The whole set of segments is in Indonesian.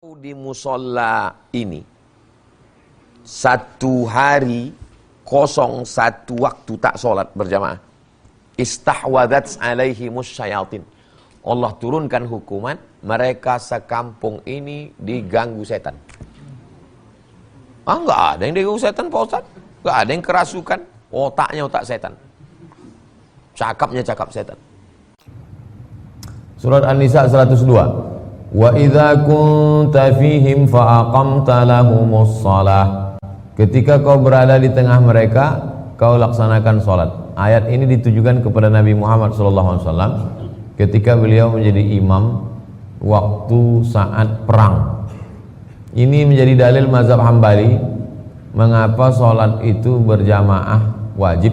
Di musola ini satu hari kosong, satu waktu tak sholat berjamaah, istahwadat alaihimus syayatin, Allah turunkan hukuman, mereka sekampung ini diganggu setan. Enggak ada yang diganggu setan Pak Ustaz, enggak ada yang kerasukan, otaknya otak setan, cakapnya cakap setan. Surat An-Nisa 102. Wa idza kunta fihim fa aqamta lahumus shalah. Ketika kau berada di tengah mereka, kau laksanakan salat. Ayat ini ditujukan kepada Nabi Muhammad SAW ketika beliau menjadi imam waktu saat perang. Ini menjadi dalil mazhab Hambali mengapa salat itu berjamaah wajib.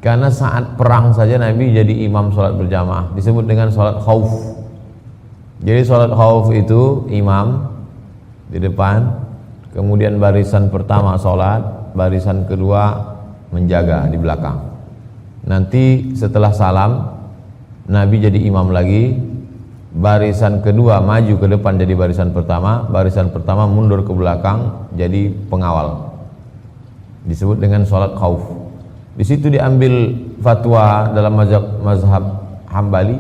Karena saat perang saja Nabi jadi imam salat berjamaah, disebut dengan salat khauf. Jadi sholat khauf itu imam di depan, kemudian barisan pertama sholat, barisan kedua menjaga di belakang. Nanti setelah salam Nabi jadi imam lagi, barisan kedua maju ke depan jadi barisan pertama mundur ke belakang jadi pengawal. Disebut dengan sholat khauf. Di situ diambil fatwa dalam mazhab Hambali,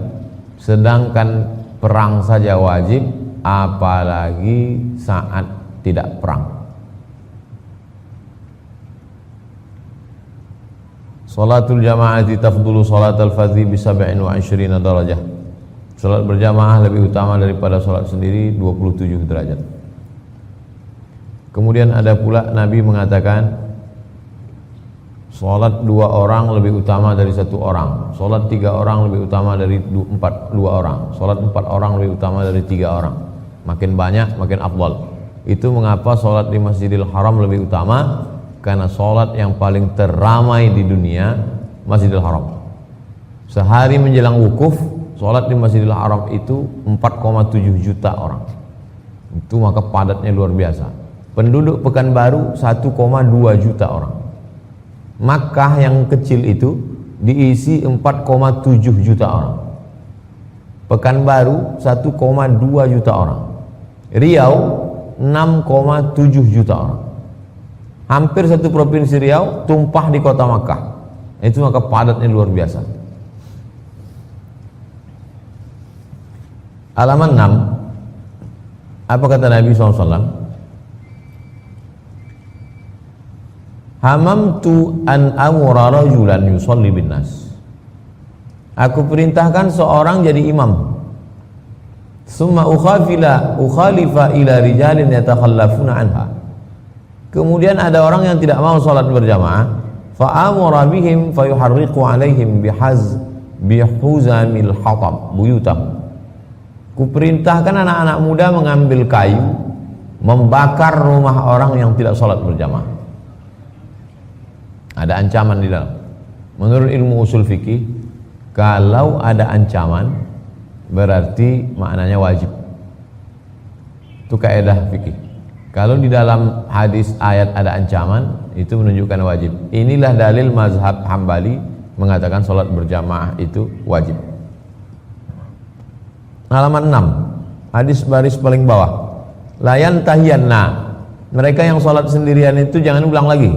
sedangkan perang saja wajib, apalagi saat tidak perang. Salatul jamaati tafdulu salatul fardhi bi 27 darajah. Salat berjamaah lebih utama daripada salat sendiri 27 derajat. Kemudian ada pula Nabi mengatakan salat 2 orang lebih utama dari 1 orang, salat 3 orang lebih utama dari 2 orang, salat 4 orang lebih utama dari 3 orang. Makin banyak makin afdal. Itu mengapa salat di Masjidil Haram lebih utama, karena salat yang paling teramai di dunia Masjidil Haram. Sehari menjelang wukuf, salat di Masjidil Haram itu 4,7 juta orang. Itu maka padatnya luar biasa. Penduduk Pekanbaru 1,2 juta orang. Makkah yang kecil itu diisi 4,7 juta orang. Pekanbaru 1,2 juta orang. Riau 6,7 juta orang. Hampir satu provinsi Riau tumpah di kota Makkah. Itu maka padatnya luar biasa. Halaman 6. Apa kata Nabi SAW? Hamamtu an amura rajulan yusalli bin nas. Aku perintahkan seorang jadi imam. Summa ukhalifa ila rijalin yatakhallafuna anha. Kemudian ada orang yang tidak mau salat berjamaah, fa amara bihim fayuharriqu alaihim bihuzamil hatab buyutahum. Ku perintahkan anak-anak muda mengambil kayu, membakar rumah orang yang tidak salat berjamaah. Ada ancaman di dalam. Menurut ilmu usul fikih, kalau ada ancaman berarti maknanya wajib. Itu kaidah fikih. Kalau di dalam hadis ayat ada ancaman, itu menunjukkan wajib. Inilah dalil mazhab Hambali mengatakan salat berjamaah itu wajib. Halaman 6, hadis baris paling bawah. Layan tahiyanna. Mereka yang salat sendirian itu jangan ulang lagi.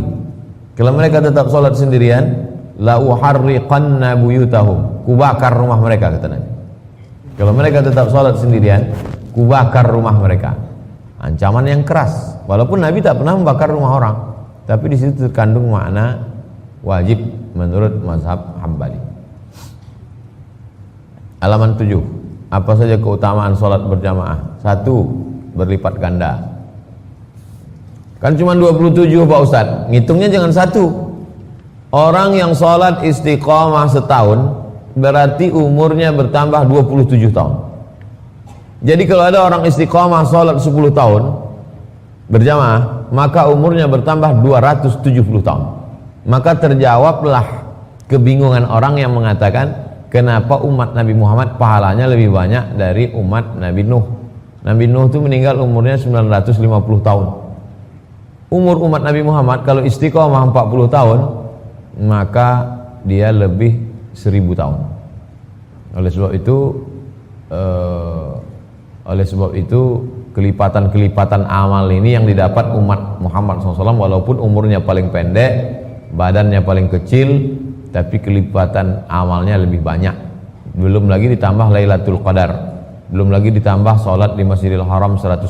Kalau mereka tetap sholat sendirian, la uharriqanna buyutahum, kubakar rumah mereka, kata Nabi. Kalau mereka tetap sholat sendirian, kubakar rumah mereka. Ancaman yang keras. Walaupun Nabi tak pernah membakar rumah orang, tapi di situ terkandung makna wajib menurut mazhab Hambali. Halaman 7. Apa saja keutamaan sholat berjamaah? 1. Berlipat ganda. Kan cuma 27 Pak Ustaz, ngitungnya jangan 1. Orang yang sholat istiqomah setahun berarti umurnya bertambah 27 tahun. Jadi kalau ada orang istiqomah sholat 10 tahun berjamaah, maka umurnya bertambah 270 tahun. Maka terjawablah kebingungan orang yang mengatakan kenapa umat Nabi Muhammad pahalanya lebih banyak dari umat Nabi Nuh. Nabi Nuh itu meninggal umurnya 950 tahun. Umur umat Nabi Muhammad kalau istiqomah 40 tahun, maka dia lebih 1000 tahun. Oleh sebab itu kelipatan-kelipatan amal ini yang didapat umat Muhammad SAW, walaupun umurnya paling pendek, badannya paling kecil, tapi kelipatan amalnya lebih banyak. Belum lagi ditambah Lailatul Qadar, belum lagi ditambah sholat di Masjidil Haram 100.000,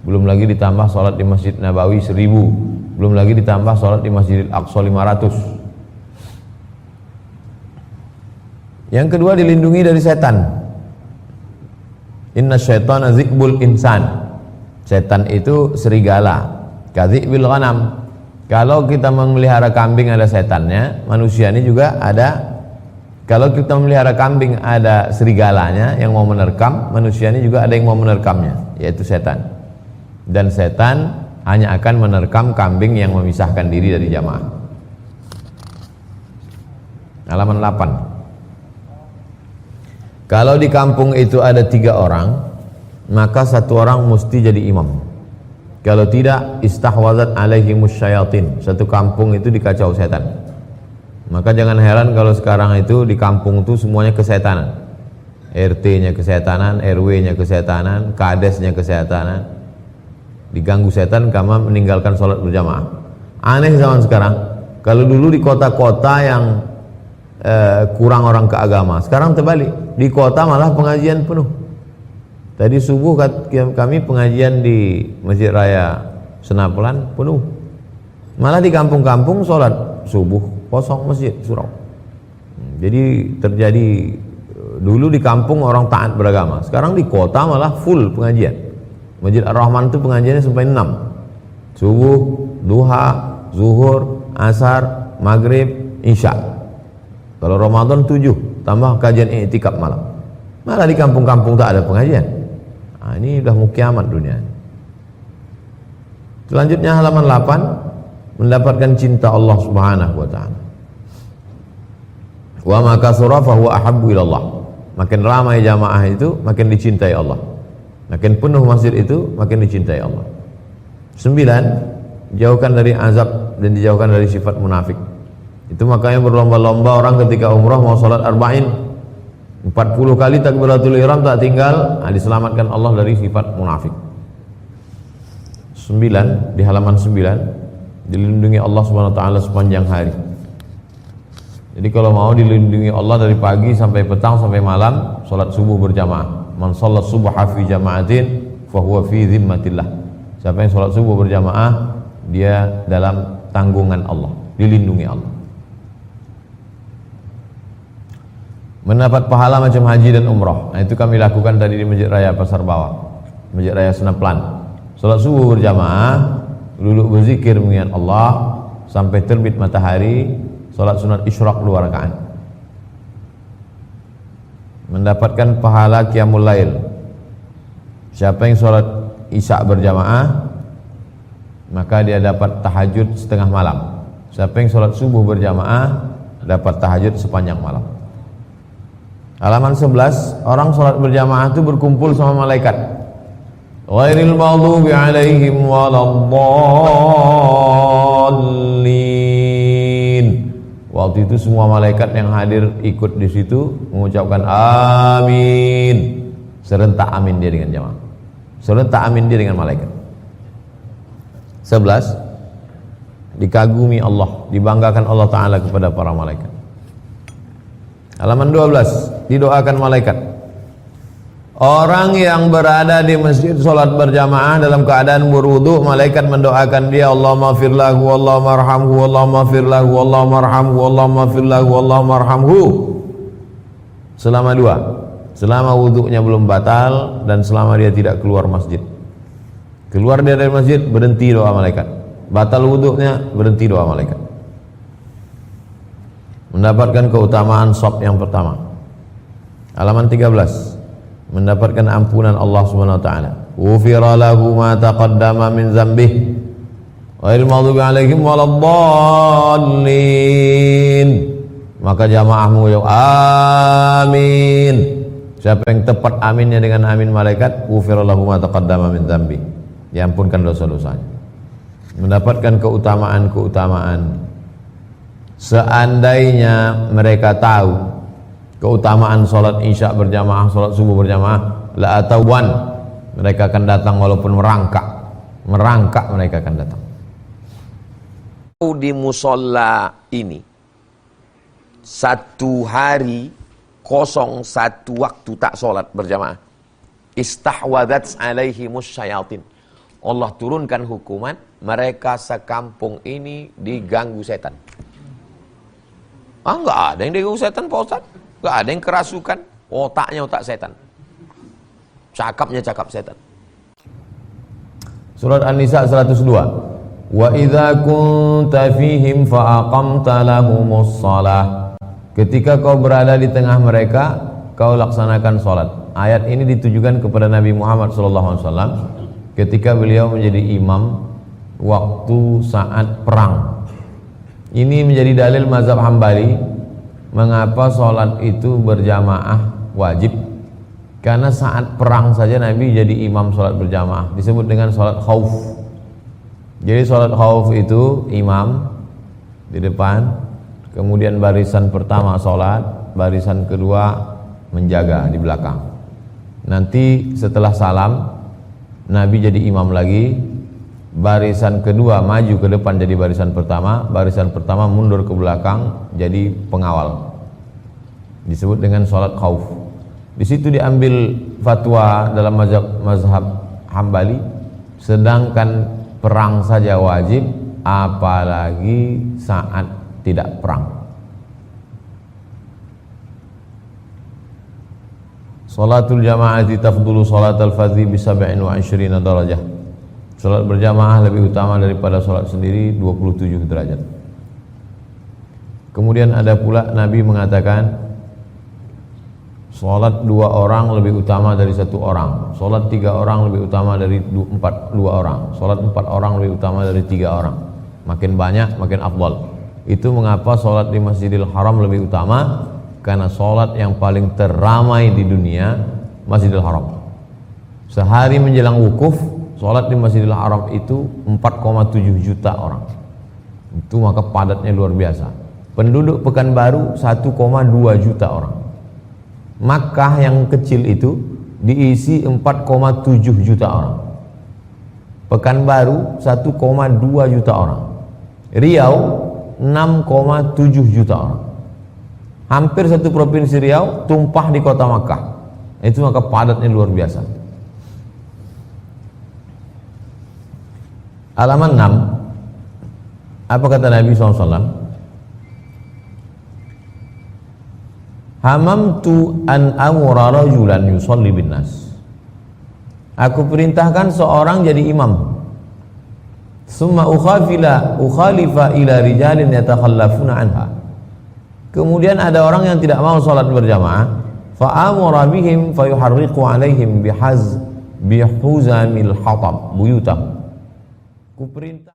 belum lagi ditambah sholat di Masjid Nabawi 1000, belum lagi ditambah sholat di Masjidil Aqsa 500. Yang kedua, dilindungi dari setan. Inna syaitana zikbul insan. Setan itu serigala, kadzibil ghanam. Kalau kita memelihara kambing ada setannya, manusia ini juga ada. Kalau kita memelihara kambing ada serigalanya yang mau menerkam, manusia ini juga ada yang mau menerkamnya, yaitu setan. Dan setan hanya akan menerkam kambing yang memisahkan diri dari jamaah. Halaman 8. Kalau di kampung itu ada 3 orang, maka 1 orang mesti jadi imam. Kalau tidak, istahwazat alaihimus syayatin. Satu kampung itu dikacau setan. Maka jangan heran kalau sekarang itu di kampung itu semuanya kesetanan. RT-nya kesetanan, RW-nya kesetanan, kadesnya kesetanan. Diganggu setan karena meninggalkan sholat berjamaah. Aneh zaman sekarang. Kalau dulu di kota-kota yang kurang orang ke agama, sekarang terbalik, di kota malah pengajian penuh. Tadi subuh kami pengajian di Masjid Raya Senapelan penuh, malah di kampung-kampung sholat subuh kosong masjid surau. Jadi terjadi, dulu di kampung orang taat beragama, sekarang di kota malah full pengajian. Masjid Ar-Rahman itu pengajiannya sampai 6, subuh, duha, zuhur, asar, maghrib, isya. Kalau Ramadan 7, tambah kajian i'tikaf malam. Malah di kampung-kampung tak ada pengajian. Nah, ini udah mau kiamat dunia. Selanjutnya halaman 8, mendapatkan cinta Allah Subhanahu wa taala. Wa ma kasura fa huwa ahabbu ila Allah. Makin ramai jamaah itu makin dicintai Allah. Makin penuh masjid itu makin dicintai Allah. 9, jauhkan dari azab dan dijauhkan dari sifat munafik. Itu makanya berlomba-lomba orang ketika umrah mau sholat arba'in 40 kali takbiratul ihram tak tinggal, diselamatkan Allah dari sifat munafik. 9, di halaman 9, dilindungi Allah Subhanahu wa taala sepanjang hari. Jadi kalau mau dilindungi Allah dari pagi sampai petang sampai malam, sholat subuh berjamaah. Man sholat subha fi jama'atin fahuwa fi zimmatillah. Siapa yang sholat subuh berjamaah, dia dalam tanggungan Allah, dilindungi Allah. Mendapat pahala macam haji dan umrah. Nah, itu kami lakukan tadi di Masjid Raya Pasar Bawah, Masjid Raya Senaplan. Salat subuh berjamaah, duduk berzikir mengingat Allah sampai terbit matahari, salat sunat isyraq 2 rakaat. Mendapatkan pahala qiyamul lail. Siapa yang salat isya berjamaah, maka dia dapat tahajud setengah malam. Siapa yang salat subuh berjamaah, dapat tahajud sepanjang malam. Halaman 11, orang sholat berjamaah itu berkumpul sama malaikat. Ghairil maghdubi alaihim waladdallin. Waktu itu semua malaikat yang hadir ikut di situ mengucapkan amin. Serentak amin dia dengan jamaah. Serentak amin dia dengan malaikat. 11, dikagumi Allah, dibanggakan Allah Ta'ala kepada para malaikat. Halaman 12, didoakan malaikat. Orang yang berada di masjid sholat berjamaah dalam keadaan berwudu, malaikat mendoakan dia, Allahumma fir lahu, Allahumma arhamhu, Allahumma fir lahu, Allahumma arhamhu, Allahumma fir lahu, Allahumma arhamhu. Selama 2, selama wudunya belum batal dan selama dia tidak keluar masjid. Keluar dia dari masjid, berhenti doa malaikat. Batal wudunya, berhenti doa malaikat. Mendapatkan keutamaan shaf yang pertama. Halaman 13, mendapatkan ampunan Allah Subhanahu wa taala. Ghufira lahu ma taqaddama min dzambih ghairil maghdubi alaihim waladdallin. Maka jamaah mengucap amin. Siapa yang tepat aminnya dengan amin malaikat, ghufira lahu ma taqaddama min dzambih, diampunkan dosa-dosanya. Mendapatkan keutamaan-keutamaan. Seandainya mereka tahu keutamaan sholat isya berjamaah, sholat subuh berjamaah, la atawan, Mereka akan datang walaupun merangkak mereka akan datang. Di musola ini 1 hari kosong 1 waktu tak sholat berjamaah, istahwadats alaihimus syayatin, Allah turunkan hukuman, mereka sekampung ini diganggu setan. Enggak ada yang diganggu setan Pak Ustaz, enggak ada yang kerasukan, otaknya otak setan, cakapnya cakap setan. Surat An-Nisa 102. Wa idza kunta fihim fa aqamta lahumus shalah. Ketika kau berada di tengah mereka, kau laksanakan salat. Ayat ini ditujukan kepada Nabi Muhammad SAW ketika beliau menjadi imam waktu saat perang. Ini menjadi dalil mazhab Hambali mengapa salat itu berjamaah wajib. Karena saat perang saja Nabi jadi imam salat berjamaah, disebut dengan salat khauf. Jadi salat khauf itu imam di depan, kemudian barisan pertama salat, barisan kedua menjaga di belakang. Nanti setelah salam Nabi jadi imam lagi, barisan kedua maju ke depan jadi barisan pertama mundur ke belakang jadi pengawal. Disebut dengan salat khauf. Di situ diambil fatwa dalam mazhab Hambali, sedangkan perang saja wajib, apalagi saat tidak perang. Salatul jamaati tafdulu salatul fardhi bi 27 darajah. Salat berjamaah lebih utama daripada salat sendiri 27 derajat. Kemudian ada pula Nabi mengatakan salat 2 orang lebih utama dari 1 orang, salat 3 orang lebih utama dari 2 orang, salat 4 orang lebih utama dari 3 orang. Makin banyak makin afdal. Itu mengapa salat di Masjidil Haram lebih utama, karena salat yang paling teramai di dunia Masjidil Haram. Sehari menjelang wukuf, salat di Masjidil Haram itu 4,7 juta orang. Itu maka padatnya luar biasa. Penduduk Pekanbaru 1,2 juta orang. Makkah yang kecil itu diisi 4,7 juta orang. Pekanbaru 1,2 juta orang. Riau 6,7 juta orang. Hampir satu provinsi Riau tumpah di kota Makkah. Itu maka padatnya luar biasa. Halaman 6. Apa kata Nabi SAW? Hamamtu an amura rajulan yusalli bin nas. Aku perintahkan seorang jadi imam. Summa ukhalifa ila rijalin yatakhallafuna anha. Kemudian ada orang yang tidak mau salat berjamaah, fa amara bihim fayuharriqu alaihim bihuzamil hatab buyutahum. Ku perintah